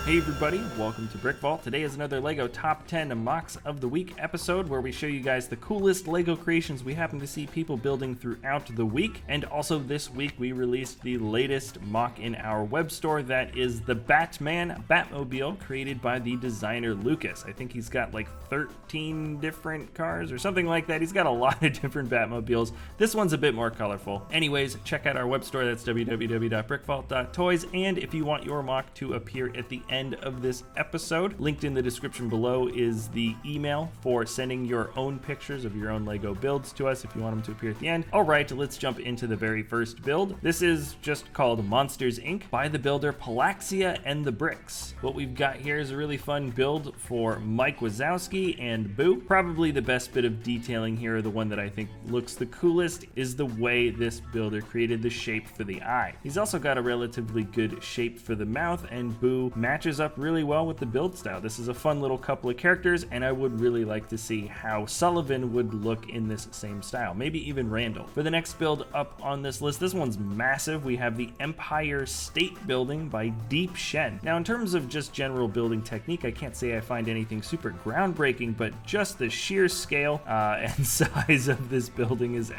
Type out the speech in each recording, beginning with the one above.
Hey everybody, welcome to Brick Vault. Today is another LEGO Top 10 MOCs of the Week episode where we show you guys the coolest LEGO creations we happen to see people building throughout the week. And also this week we released the latest MOC in our web store, that is the Batman Batmobile created by the designer Lucas. I think he's got like 13 different cars or something like that. He's got a lot of different Batmobiles. This one's a bit more colorful. Anyways, check out our web store, that's www.brickvault.toys, and if you want your MOC to appear at the end of this episode, linked in the description below is the email for sending your own pictures of your own LEGO builds to us if you want them to appear at the end. Alright, let's jump into the very first build. This is just called Monsters Inc. by the builder Palixa and the Bricks. What we've got here is a really fun build for Mike Wazowski and Boo. Probably the best bit of detailing here, the one that I think looks the coolest, is the way this builder created the shape for the eye. He's also got a relatively good shape for the mouth, and Boo matches up really well with the build style. This is a fun little couple of characters, and I would really like to see how Sullivan would look in this same style, maybe even Randall. For the next build up on this list, this one's massive. We have the Empire State Building by DeepShen. Now in terms of just general building technique, I can't say I find anything super groundbreaking, but just the sheer scale and size of this building is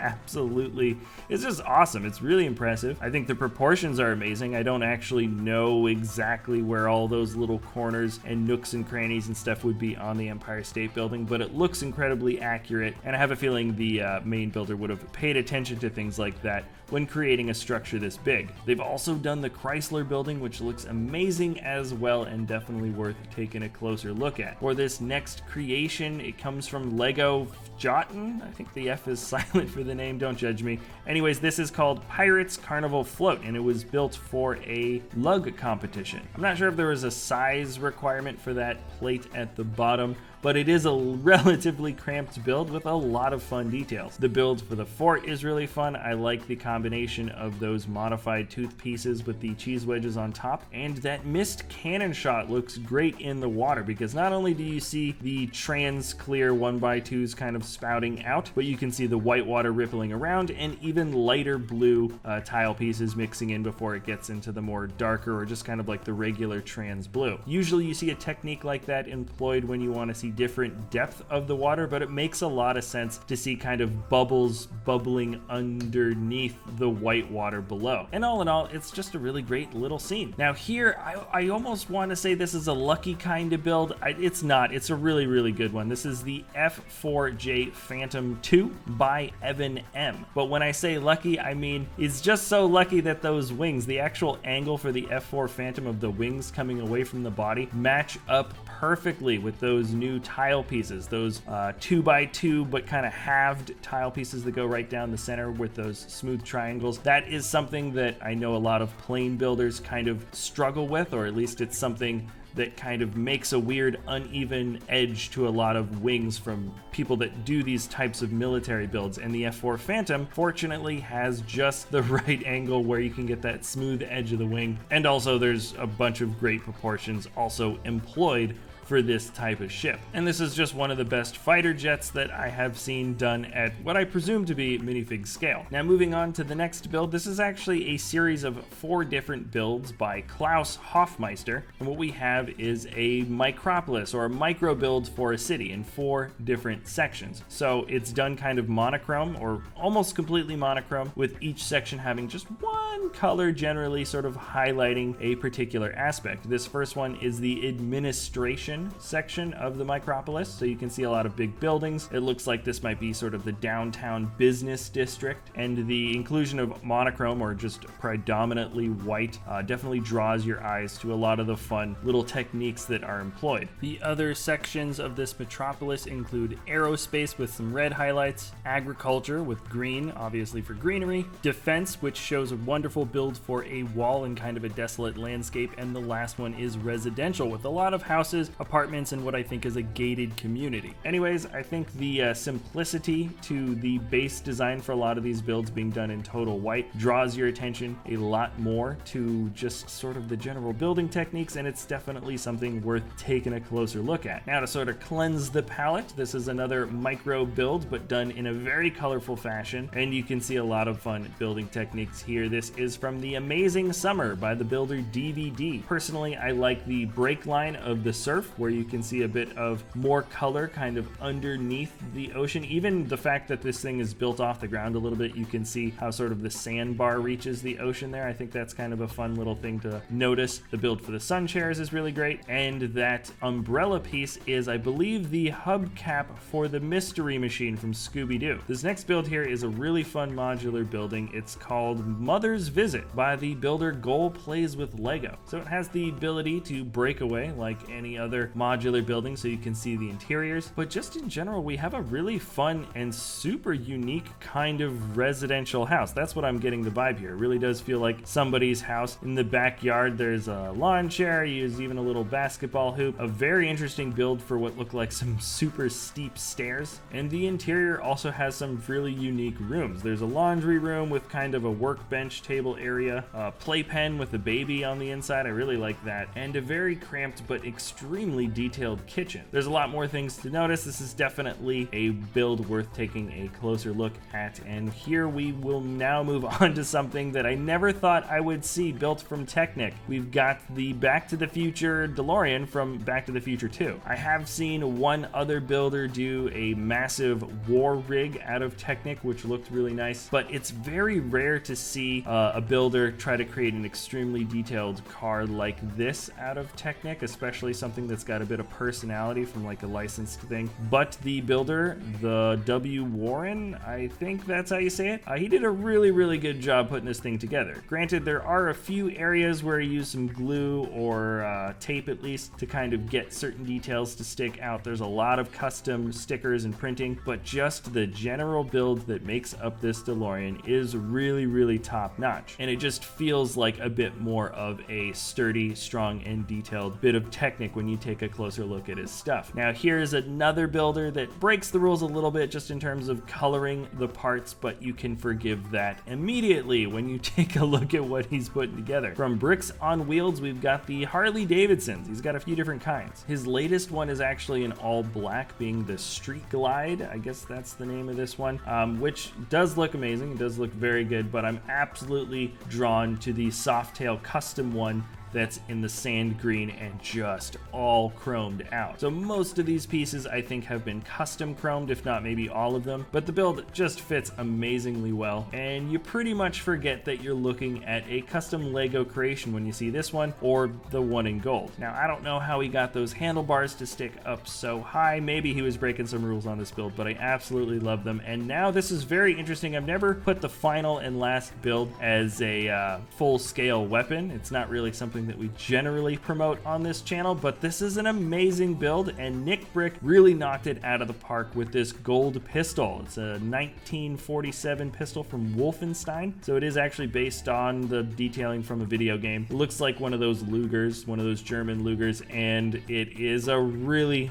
it's just awesome. It's really impressive. I think the proportions are amazing. I don't actually know exactly where all those little corners and nooks and crannies and stuff would be on the Empire State Building, but it looks incredibly accurate, and I have a feeling the main builder would have paid attention to things like that when creating a structure this big. They've also done the Chrysler Building, which looks amazing as well and definitely worth taking a closer look at. For this next creation, it comes from Lego Fjotten. I think the F is silent for the name, don't judge me. Anyways, this is called Pirates Carnival Float, and it was built for a lug competition. I'm not sure if there was a size requirement for that plate at the bottom, but it is a relatively cramped build with a lot of fun details. The build for the fort is really fun. I like the combination of those modified tooth pieces with the cheese wedges on top, and that missed cannon shot looks great in the water, because not only do you see the trans clear 1x2s kind of spouting out, but you can see the white water rippling around and even lighter blue tile pieces mixing in before it gets into the more darker or just kind of like the regular trans blue. Usually you see a technique like that employed when you want to see different depth of the water, but it makes a lot of sense to see kind of bubbles bubbling underneath the white water below. And all in all, it's just a really great little scene. Now here, I almost want to say this is a lucky kind of build. It's not. It's a really, really good one. This is the F4J Phantom 2 by Evan M. But when I say lucky, I mean it's just so lucky that those wings, the actual angle for the F4 Phantom of the wings coming away from the body, match up perfectly with those new tile pieces, those 2x2 but kind of halved tile pieces that go right down the center with those smooth triangles. That is something that I know a lot of plane builders kind of struggle with, or at least it's something that kind of makes a weird uneven edge to a lot of wings from people that do these types of military builds, and the F4 Phantom fortunately has just the right angle where you can get that smooth edge of the wing, and also there's a bunch of great proportions also employed for this type of ship. And this is just one of the best fighter jets that I have seen done at what I presume to be minifig scale. Now moving on to the next build, this is actually a series of 4 different builds by Klaus Hoffmeister, and what we have is a micropolis or a micro build for a city in 4 different sections. So it's done kind of monochrome or almost completely monochrome, with each section having just one color generally sort of highlighting a particular aspect. This first one is the administration section of the micropolis, so you can see a lot of big buildings. It looks like this might be sort of the downtown business district, and the inclusion of monochrome or just predominantly white definitely draws your eyes to a lot of the fun little techniques that are employed. The other sections of this metropolis include aerospace with some red highlights, agriculture with green, obviously for greenery, defense, which shows a wonderful build for a wall in kind of a desolate landscape, and the last one is residential with a lot of houses, apartments in what I think is a gated community. Anyways, I think the simplicity to the base design for a lot of these builds being done in total white draws your attention a lot more to just sort of the general building techniques, and it's definitely something worth taking a closer look at. Now, to sort of cleanse the palette, this is another micro build, but done in a very colorful fashion, and you can see a lot of fun building techniques here. This is from The Amazing Summer by the builder DVD. Personally, I like the break line of the surf, where you can see a bit of more color kind of underneath the ocean. Even the fact that this thing is built off the ground a little bit, you can see how sort of the sandbar reaches the ocean there. I think that's kind of a fun little thing to notice. The build for the sun chairs is really great, and that umbrella piece is, I believe, the hubcap for the mystery machine from Scooby-Doo. This next build here is a really fun modular building. It's called Mother's Visit by the builder GolPlaysWithLegp. So it has the ability to break away like any other modular building, so you can see the interiors, but just in general, we have a really fun and super unique kind of residential house. That's what I'm getting the vibe here. It really does feel like somebody's house. In the backyard, there's a lawn chair, there's even a little basketball hoop, a very interesting build for what look like some super steep stairs, and the interior also has some really unique rooms. There's a laundry room with kind of a workbench table area, a playpen with a baby on the inside, I really like that, and a very cramped but extremely detailed kitchen. There's a lot more things to notice. This is definitely a build worth taking a closer look at, and here we will now move on to something that I never thought I would see built from Technic. We've got the Back to the Future DeLorean from Back to the Future 2. I have seen one other builder do a massive war rig out of Technic, which looked really nice, but it's very rare to see a builder try to create an extremely detailed car like this out of Technic, especially something that's got a bit of personality from like a licensed thing. But the builder, the W. Warren, I think that's how you say it, he did a really good job putting this thing together. Granted, there are a few areas where he used some glue or tape at least to kind of get certain details to stick out. There's a lot of custom stickers and printing, but just the general build that makes up this DeLorean is really top notch, and it just feels like a bit more of a sturdy, strong, and detailed bit of Technic when you take a closer look at his stuff. Now, here's another builder that breaks the rules a little bit just in terms of coloring the parts, but you can forgive that immediately when you take a look at what he's putting together. From Bricks on Wheels, we've got the Harley Davidsons. He's got a few different kinds. His latest one is actually an all black, being the Street Glide. I guess that's the name of this one, which does look amazing. It does look very good, but I'm absolutely drawn to the Softail custom one that's in the sand green and just all chromed out. So most of these pieces I think have been custom chromed, if not maybe all of them, but the build just fits amazingly well, and you pretty much forget that you're looking at a custom Lego creation when you see this one or the one in gold. Now, I don't know how he got those handlebars to stick up so high. Maybe he was breaking some rules on this build, but I absolutely love them. And now this is very interesting. I've never put the final and last build as a full-scale weapon. It's not really something that we generally promote on this channel, but this is an amazing build, and Nick Brick really knocked it out of the park with this gold pistol. It's a 1947 pistol from Wolfenstein, so it is actually based on the detailing from a video game. It looks like one of those Lugers, one of those German Lugers, and it is a really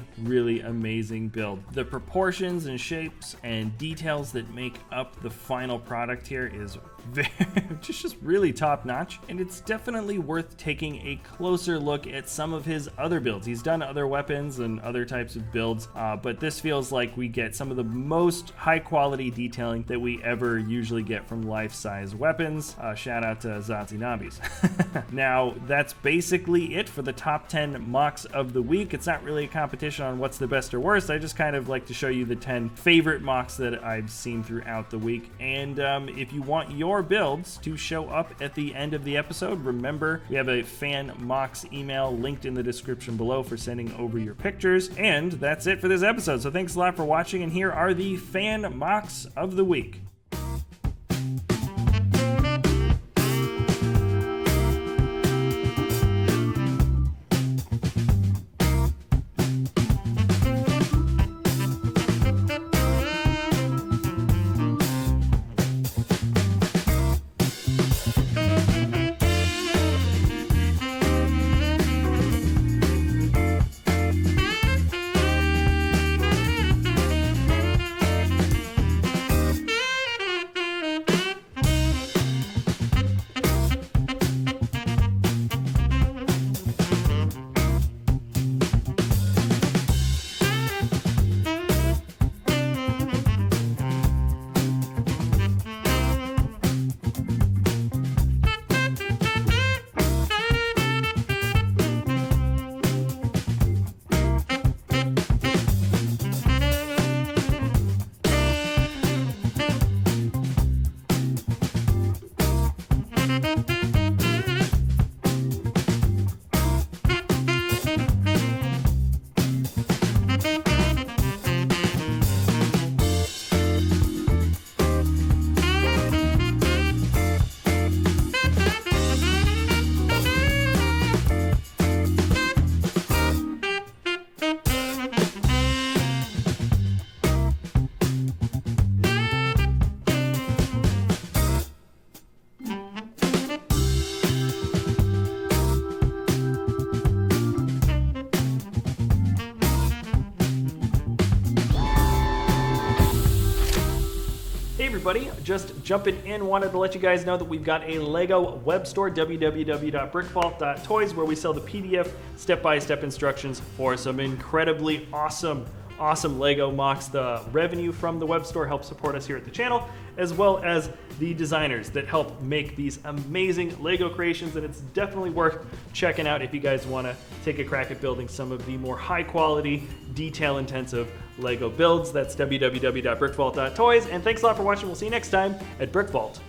amazing build. The proportions and shapes and details that make up the final product here is just really top notch, and it's definitely worth taking a closer look at some of his other builds. He's done other weapons and other types of builds, but this feels like we get some of the most high quality detailing that we ever usually get from life-size weapons. Shout out to Zazie Nobbies. Now, that's basically it for the top 10 mocks of the week. It's not really a competition on what's the best or worst. I just kind of like to show you the 10 favorite mocks that I've seen throughout the week. And if you want your builds to show up at the end of the episode, remember we have a fan mocks email linked in the description below for sending over your pictures. And that's it for this episode. So thanks a lot for watching, and here are the fan mocks of the week. everybody. Just jumping in, wanted to let you guys know that we've got a Lego web store, www.brickvault.toys, where we sell the PDF step-by-step instructions for some incredibly awesome Lego MOCs. The revenue from the web store helps support us here at the channel, as well as the designers that help make these amazing Lego creations, and it's definitely worth checking out if you guys want to take a crack at building some of the more high-quality, detail-intensive Lego builds. That's www.brickvault.toys, and thanks a lot for watching. We'll see you next time at BrickVault.